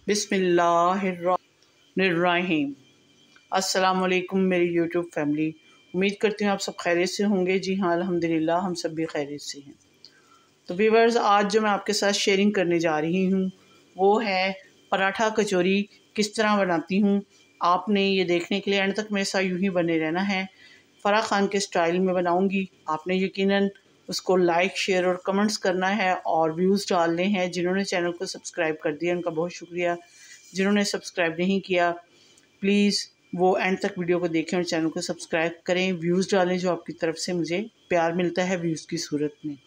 बिस्मिल्लाहिर्रहमानिर्रहीम। अस्सलाम वालेकुम मेरी यूट्यूब फैमिली। उम्मीद करती हूँ आप सब खैरियत से होंगे। जी हाँ, अल्हम्दुलिल्लाह हम सब भी खैरियत से हैं। तो व्यूअर्स, आज जो मैं आपके साथ शेयरिंग करने जा रही हूँ वो है पराठा कचौरी किस तरह बनाती हूँ। आपने ये देखने के लिए एंड तक मेरे साथ यूँ ही बने रहना है। फ़राह खान के स्टाइल में बनाऊँगी। आपने यकीनन उसको लाइक, शेयर और कमेंट्स करना है और व्यूज़ डालने हैं। जिन्होंने चैनल को सब्सक्राइब कर दिया उनका बहुत शुक्रिया। जिन्होंने सब्सक्राइब नहीं किया प्लीज़ वो एंड तक वीडियो को देखें और चैनल को सब्सक्राइब करें। व्यूज़ डालें, जो आपकी तरफ से मुझे प्यार मिलता है व्यूज़ की सूरत में,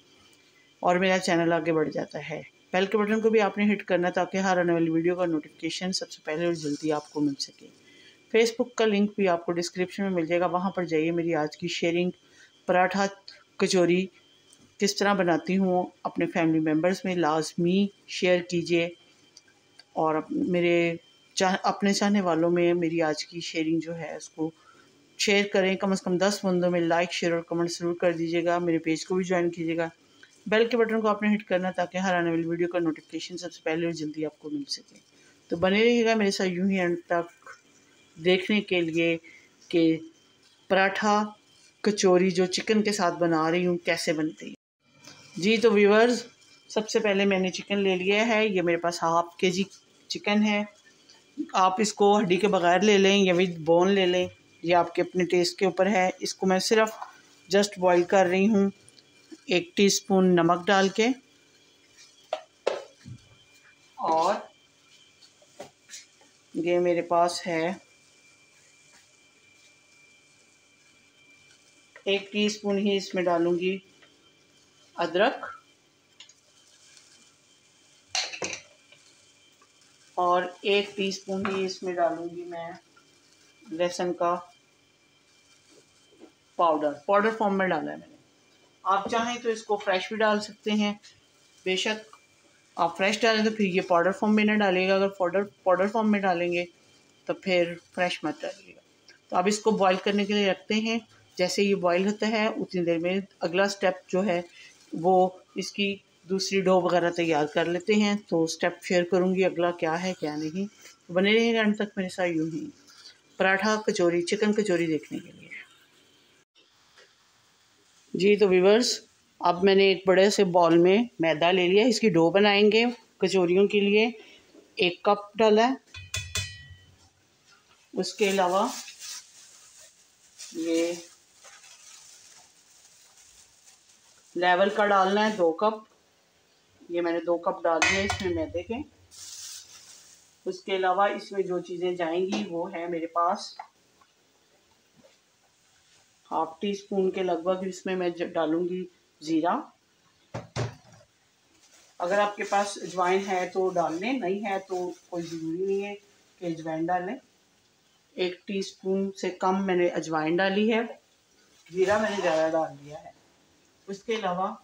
और मेरा चैनल आगे बढ़ जाता है। बेल के बटन को भी आपने हिट करना ताकि हर आने वाली वीडियो का नोटिफिकेशन सबसे पहले और जल्दी आपको मिल सके। फेसबुक का लिंक भी आपको डिस्क्रिप्शन में मिल जाएगा, वहाँ पर जाइए। मेरी आज की शेयरिंग पराठा कचौरी किस तरह बनाती हूँ अपने फैमिली मेम्बर्स में लाजमी शेयर कीजिए, और अपने चाहने वालों में मेरी आज की शेयरिंग जो है उसको शेयर करें। कम से कम 10 बंदों में लाइक, शेयर और कमेंट ज़रूर कर दीजिएगा। मेरे पेज को भी ज्वाइन कीजिएगा। बेल के बटन को आपने हिट करना ताकि हर आने वाली वीडियो का नोटिफिकेशन सबसे पहले और जल्दी आपको मिल सके। तो बने रहिएगा मेरे साथ यूं ही एंड तक देखने के लिए कि पराठा कचौरी जो चिकन के साथ बना रही हूँ कैसे बनती है। जी तो व्यूअर्स, सबसे पहले मैंने चिकन ले लिया है। ये मेरे पास हाफ केजी चिकन है। आप इसको हड्डी के बगैर ले लें या विद बोन ले लें, ये आपके अपने टेस्ट के ऊपर है। इसको मैं सिर्फ जस्ट बॉईल कर रही हूँ 1 टीस्पून नमक डाल के, और ये मेरे पास है 1 टीस्पून ही इसमें डालूँगी अदरक, और 1 टीस्पून ही इसमें डालूँगी मैं लहसुन का पाउडर फॉर्म में डाला है मैंने। आप चाहें तो इसको फ्रेश भी डाल सकते हैं। बेशक आप फ्रेश डालें तो फिर ये पाउडर फॉर्म में ना डालिएगा। अगर पाउडर फॉर्म में डालेंगे तो फिर फ्रेश मत डालिएगा। तो अब इसको बॉईल करने के लिए रखते हैं। जैसे ये बॉईल होता है उतनी देर में अगला स्टेप जो है वो इसकी दूसरी डो वगैरह तैयार कर लेते हैं। तो स्टेप शेयर करूँगी अगला क्या है क्या नहीं। तो बने रहिएगा अंत तक मेरे साथ यूँ ही पराठा कचौरी चिकन कचौरी देखने के लिए। जी तो व्यूअर्स, अब मैंने एक बड़े से बॉल में मैदा ले लिया। इसकी डो बनाएंगे कचौरियों के लिए। 1 कप डाला है। उसके अलावा ये लेवल का डालना है 2 कप। ये मैंने 2 कप डाल दिए इसमें मैदे के। उसके अलावा इसमें जो चीज़ें जाएंगी वो है मेरे पास हाफ टी स्पून के लगभग इसमें मैं डालूंगी ज़ीरा। अगर आपके पास अजवाइन है तो डाल लें, नहीं है तो कोई ज़रूरी नहीं है कि अजवाइन डालें। 1 टीस्पून से कम मैंने अजवाइन डाली है। ज़ीरा मैंने ज़्यादा डाल दिया है। उसके अलावा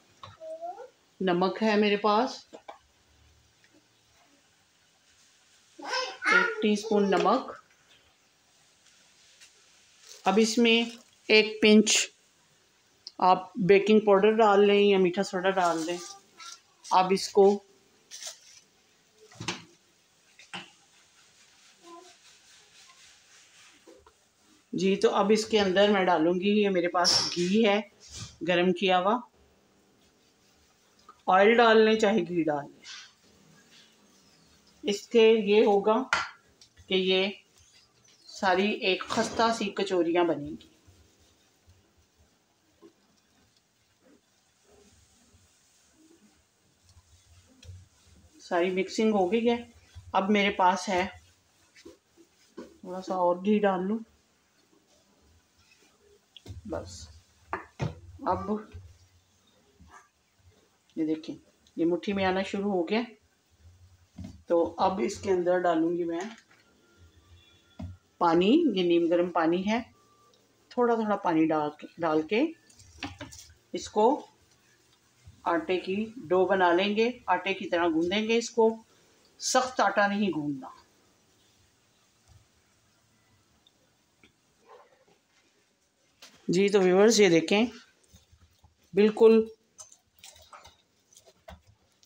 नमक है मेरे पास 1 टीस्पून नमक। अब इसमें 1 पिंच आप बेकिंग पाउडर डाल लें या मीठा सोडा डाल दें। अब इसको जी तो अब इसके अंदर मैं डालूंगी, ये मेरे पास घी है गरम किया हुआ। ऑयल डाल लें चाहे घी डाल लें। इससे ये होगा कि ये सारी एक खस्ता सी कचौरियाँ बनेंगी। सारी मिक्सिंग हो गई है। अब मेरे पास है, थोड़ा सा और घी डाल लूँ बस। अब ये देखिए ये मुट्ठी में आना शुरू हो गया। तो अब इसके अंदर डालूंगी मैं पानी। ये नीम गर्म पानी है। थोड़ा थोड़ा पानी डाल के इसको आटे की डो बना लेंगे। आटे की तरह गूंदेंगे इसको। सख्त आटा नहीं गूंदना। जी तो व्यूअर्स, ये देखें बिल्कुल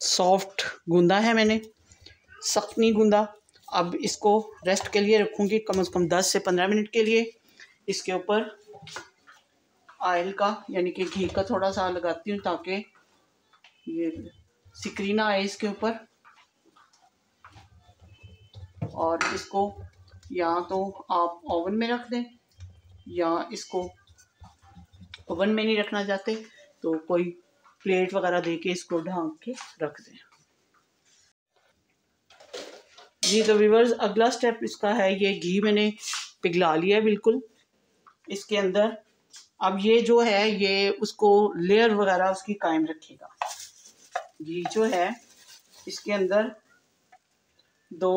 सॉफ्ट गूंदा है मैंने, सख्त नहीं गूंदा। अब इसको रेस्ट के लिए रखूँगी कम से कम 10 से 15 मिनट के लिए। इसके ऊपर ऑयल का यानी कि घी का थोड़ा सा लगाती हूँ ताकि ये सिकरी ना आए इसके ऊपर। और इसको या तो आप ओवन में रख दें, या इसको ओवन में नहीं रखना चाहते तो कोई प्लेट वगैरह दे के इसको ढक के रख दें। जी तो व्यूअर्स, अगला स्टेप इसका है, ये घी मैंने पिघला लिया है बिल्कुल इसके अंदर। अब ये जो है ये उसको लेयर वगैरह उसकी कायम रखेगा। घी जो है इसके अंदर 2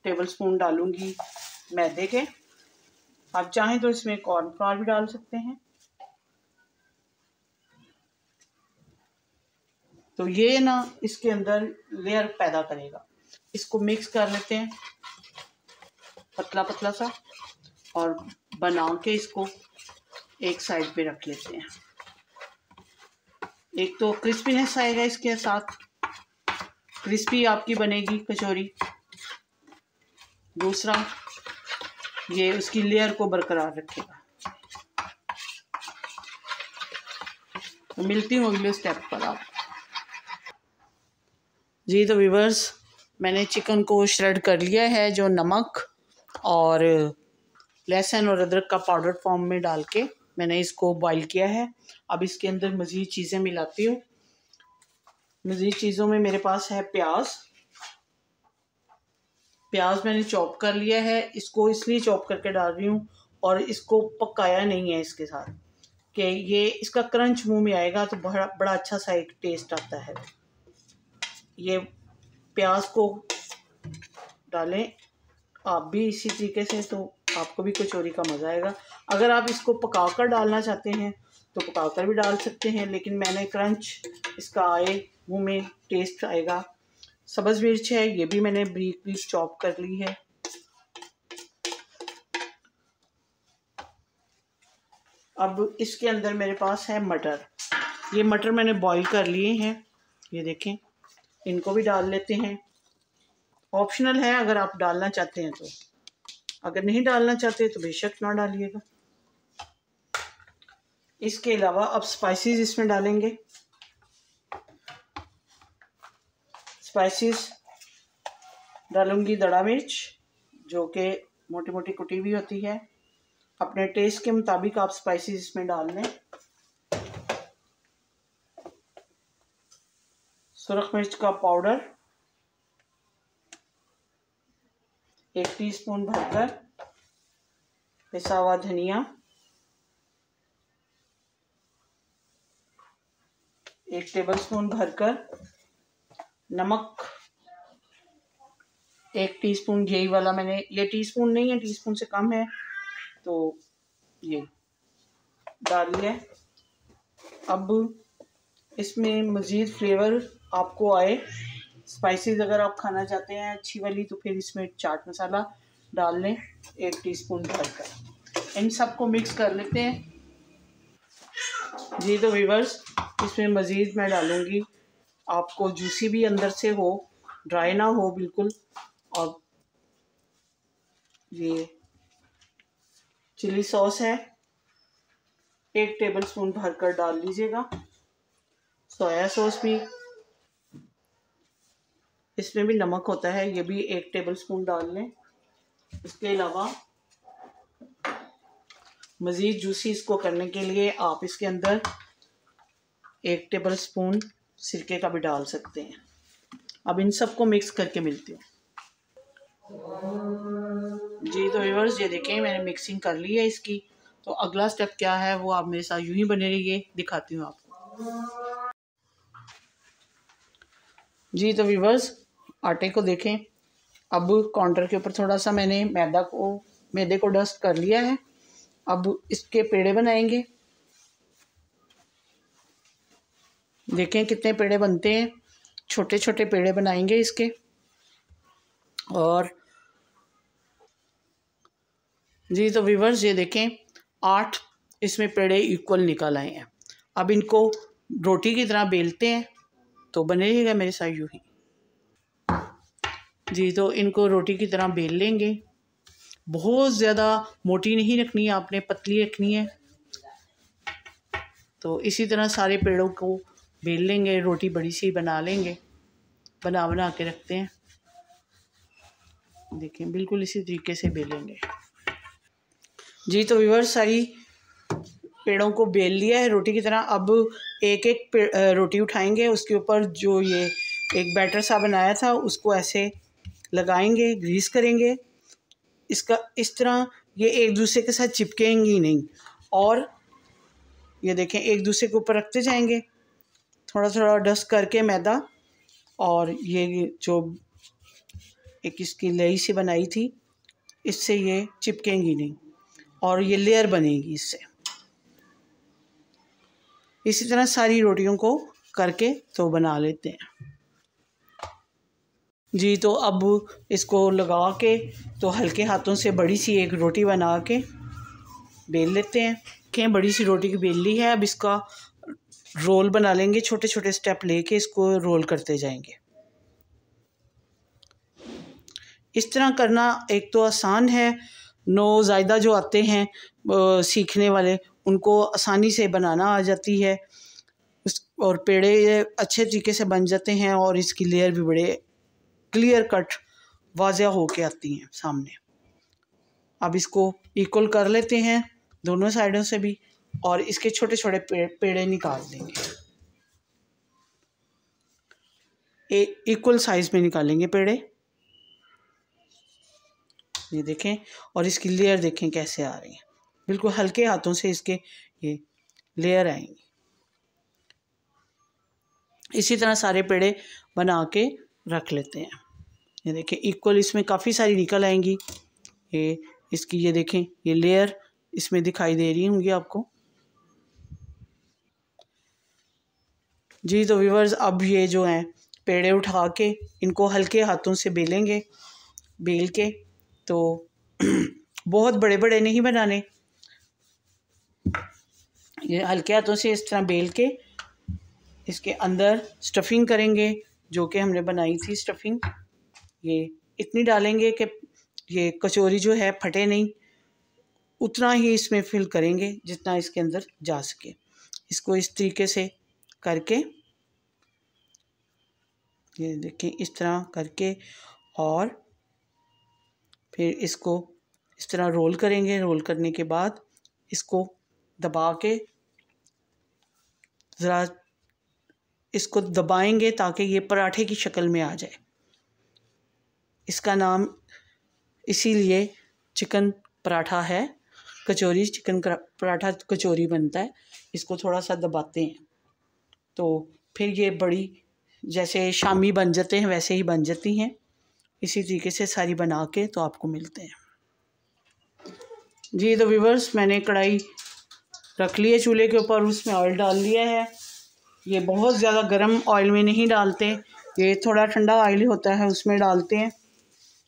टेबलस्पून डालूंगी मैदे के। आप चाहें तो इसमें कॉर्नफ्लावर भी डाल सकते हैं। तो ये ना इसके अंदर लेयर पैदा करेगा। इसको मिक्स कर लेते हैं पतला पतला सा, और बना के इसको एक साइड पे रख लेते हैं। एक तो क्रिस्पीनेस आएगा इसके साथ, क्रिस्पी आपकी बनेगी कचौरी। दूसरा ये उसकी लेयर को बरकरार रखेगा। तो मिलती हूँ अगले स्टेप पर आप। जी तो व्यूअर्स, मैंने चिकन को श्रेड कर लिया है, जो नमक और लहसुन और अदरक का पाउडर फॉर्म में डाल के मैंने इसको बॉईल किया है। अब इसके अंदर मज़ीद चीज़ें मिलाती हूँ। मज़ीद चीज़ों में मेरे पास है प्याज मैंने चॉप कर लिया है। इसको इसलिए चॉप करके डाल रही हूँ और इसको पकाया नहीं है इसके साथ, कि ये इसका क्रंच मुंह में आएगा तो बड़ा अच्छा सा एक टेस्ट आता है। ये प्याज को डालें आप भी इसी तरीके से, तो आपको भी कचौरी का मज़ा आएगा। अगर आप इसको पकाकर डालना चाहते हैं तो पकाकर भी डाल सकते हैं, लेकिन मैंने क्रंच इसका आए मुंह में टेस्ट आएगा। सब्ज़ मिर्च है, ये भी मैंने ब्रीक ब्रीक चॉप कर ली है। अब इसके अंदर मेरे पास है मटर। ये मटर मैंने बॉईल कर लिए हैं, ये देखें। इनको भी डाल लेते हैं। ऑप्शनल है अगर आप डालना चाहते हैं तो, अगर नहीं डालना चाहते तो बेशक ना डालिएगा। इसके अलावा अब स्पाइसेस इसमें डालेंगे। स्पाइसेस डालूंगी दड़ा मिर्च, जो कि मोटी मोटी कुटी हुई होती है। अपने टेस्ट के मुताबिक आप स्पाइसेस इसमें डाल लें। सुरख मिर्च का पाउडर 1 टीस्पून भरकर, पिसा हुआ धनिया 1 टेबलस्पून भरकर, नमक 1 टीस्पून, यही वाला मैंने, ये टीस्पून नहीं है, टीस्पून से कम है, तो ये डाल लिया। अब इसमें मज़ीद फ्लेवर आपको आए, स्पाइसेस अगर आप खाना चाहते हैं अच्छी वाली, तो फिर इसमें चाट मसाला डाल लें 1 टीस्पून भरकर। इन सबको मिक्स कर लेते हैं। जी तो व्यूअर्स, इसमें मज़ीद मैं डालूँगी, आपको जूसी भी अंदर से हो, ड्राई ना हो बिल्कुल। और ये चिली सॉस है, 1 टेबलस्पून भरकर डाल लीजिएगा। सोया सॉस भी, इसमें भी नमक होता है, ये भी 1 टेबलस्पून डाल लें। इसके अलावा मज़ीद जूसी इसको करने के लिए आप इसके अंदर 1 टेबलस्पून सिरके का भी डाल सकते हैं। अब इन सबको मिक्स करके मिलती हूँ। जी तो व्यूअर्स, ये देखें मैंने मिक्सिंग कर ली है इसकी। तो अगला स्टेप क्या है वो आप मेरे साथ यूं ही बने रहिए, दिखाती हूँ आपको। जी तो व्यूअर्स, आटे को देखें। अब काउंटर के ऊपर थोड़ा सा मैंने मैदे को डस्ट कर लिया है। अब इसके पेड़े बनाएंगे। देखें कितने पेड़े बनते हैं, छोटे छोटे पेड़े बनाएंगे इसके। और जी तो व्यूअर्स, ये देखें 8 इसमें पेड़े इक्वल निकल आए हैं। अब इनको रोटी की तरह बेलते हैं, तो बने रहेगा मेरे साथ यूँ ही। जी तो इनको रोटी की तरह बेल लेंगे। बहुत ज़्यादा मोटी नहीं रखनी है आपने, पतली रखनी है। तो इसी तरह सारे पेड़ों को बेल लेंगे, रोटी बड़ी सी बना लेंगे। बना के रखते हैं। देखें बिल्कुल इसी तरीके से बेलेंगे। जी तो व्यूअर्स सारी पेड़ों को बेल लिया है रोटी की तरह। अब एक एक रोटी उठाएंगे, उसके ऊपर जो ये एक बैटर सा बनाया था उसको ऐसे लगाएंगे, ग्रीस करेंगे। इसका इस तरह ये एक दूसरे के साथ चिपकेंगी नहीं। और ये देखें एक दूसरे के ऊपर रखते जाएंगे, थोड़ा थोड़ा डस्ट करके मैदा। और ये जो एक इसकी लेई सी बनाई थी, इससे ये चिपकेंगी नहीं और ये लेयर बनेगी इससे। इसी तरह सारी रोटियों को करके तो बना लेते हैं। जी तो अब इसको लगा के तो हल्के हाथों से बड़ी सी एक रोटी बना के बेल लेते हैं। क्या बड़ी सी रोटी की बेल ली है, अब इसका रोल बना लेंगे। छोटे छोटे स्टेप लेके इसको रोल करते जाएंगे। इस तरह करना एक तो आसान है, नौज़ायदा जो आते हैं सीखने वाले उनको आसानी से बनाना आ जाती है। और पेड़े अच्छे तरीके से बन जाते हैं और इसकी लेयर भी बड़े क्लियर कट वाज़िया होके आती हैं सामने। अब इसको इक्वल कर लेते हैं दोनों साइडों से भी और इसके छोटे छोटे पेड़े निकाल देंगे। इक्वल साइज़ में निकालेंगे पेड़े। ये देखें और इसकी लेयर देखें कैसे आ रही है। बिल्कुल हल्के हाथों से इसके ये लेयर आएंगी। इसी तरह सारे पेड़े बना के रख लेते हैं। ये देखें इक्वल इसमें काफ़ी सारी निकल आएंगी। ये इसकी ये देखें ये लेयर इसमें दिखाई दे रही होंगी आपको। जी तो व्यूअर्स अब ये जो हैं पेड़े उठा के इनको हल्के हाथों से बेलेंगे। बेल के तो बहुत बड़े बड़े नहीं बनाने, ये हल्के हाथों से इस तरह बेल के इसके अंदर स्टफिंग करेंगे जो कि हमने बनाई थी स्टफिंग। ये इतनी डालेंगे कि ये कचौरी जो है फटे नहीं, उतना ही इसमें फिल करेंगे जितना इसके अंदर जा सके। इसको इस तरीके से करके ये देखिए इस तरह करके और फिर इसको इस तरह रोल करेंगे। रोल करने के बाद इसको दबा के ज़रा इसको दबाएंगे ताकि ये पराठे की शक्ल में आ जाए। इसका नाम इसीलिए चिकन पराठा है, कचौरी चिकन पराठा कचौरी बनता है। इसको थोड़ा सा दबाते हैं तो फिर ये बड़ी जैसे शामी बन जाते हैं वैसे ही बन जाती हैं। इसी तरीके से सारी बना के तो आपको मिलते हैं। जी तो व्यूअर्स मैंने कढ़ाई रख ली है चूल्हे के ऊपर, उसमें ऑयल डाल लिया है। ये बहुत ज़्यादा गर्म ऑयल में नहीं डालते, ये थोड़ा ठंडा ऑयल होता है उसमें डालते हैं।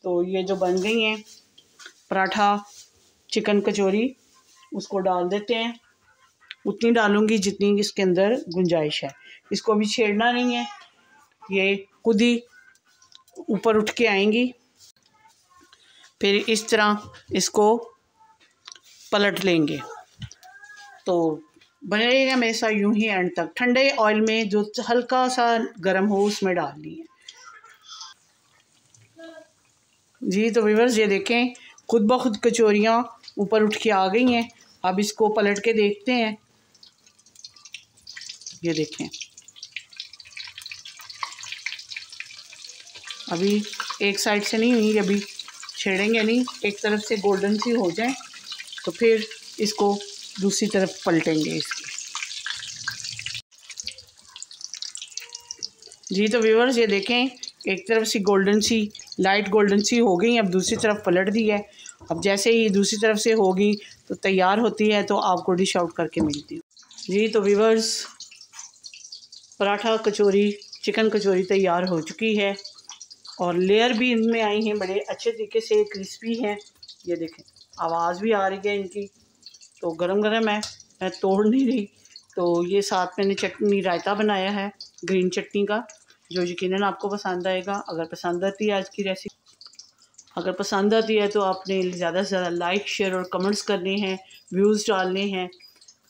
तो ये जो बन गई हैं पराठा चिकन कचौरी उसको डाल देते हैं। उतनी डालूंगी जितनी इसके अंदर गुंजाइश है। इसको भी छेड़ना नहीं है, ये खुद ही ऊपर उठ के आएंगी। फिर इस तरह इसको पलट लेंगे तो बने रहेगा मेरे साथ यूं ही एंड तक। ठंडे ऑयल में जो हल्का सा गर्म हो उसमें डालनी है। जी तो व्यूअर्स ये देखें खुद ब खुद कचौरियाँ ऊपर उठ के आ गई हैं। अब इसको पलट के देखते हैं। ये देखें अभी एक साइड से नहीं हुई, अभी छेड़ेंगे नहीं, एक तरफ से गोल्डन सी हो जाए तो फिर इसको दूसरी तरफ पलटेंगे इसकी। जी तो व्यूअर्स ये देखें एक तरफ से गोल्डन सी लाइट गोल्डन सी हो गई, अब दूसरी तरफ पलट दी है। अब जैसे ही दूसरी तरफ से होगी तो तैयार होती है तो आपको डिश आउट करके मिलती हूँ। जी तो व्यूअर्स पराठा कचौरी चिकन कचौरी तैयार हो चुकी है और लेयर भी इनमें आई हैं बड़े अच्छे तरीके से, क्रिस्पी हैं। ये देखें आवाज़ भी आ रही है इनकी, तो गरम गरम है, मैं तोड़ नहीं रही। तो ये साथ मैंने चटनी रायता बनाया है ग्रीन चटनी का, जो यकीनन आपको पसंद आएगा। अगर पसंद आती है आज की रेसिपी, अगर पसंद आती है तो आपने ज़्यादा से ज़्यादा लाइक, शेयर और कमेंट्स करने हैं, व्यूज़ डालने हैं।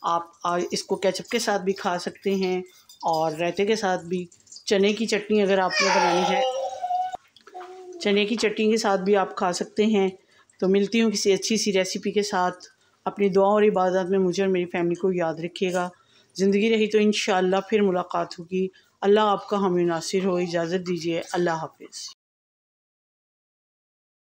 आप इसको केचप के साथ भी खा सकते हैं और रायते के साथ भी। चने की चटनी अगर आपने बनानी है, चने की चटनी के साथ भी आप खा सकते हैं। तो मिलती हूँ किसी अच्छी सी रेसिपी के साथ। अपनी दुआ और इबादत में मुझे और मेरी फैमिली को याद रखिएगा। ज़िंदगी रही तो इंशाअल्लाह फिर मुलाकात होगी। अल्लाह आपका हामी नासिर हो। इजाज़त दीजिए। अल्लाह हाफ़िज़।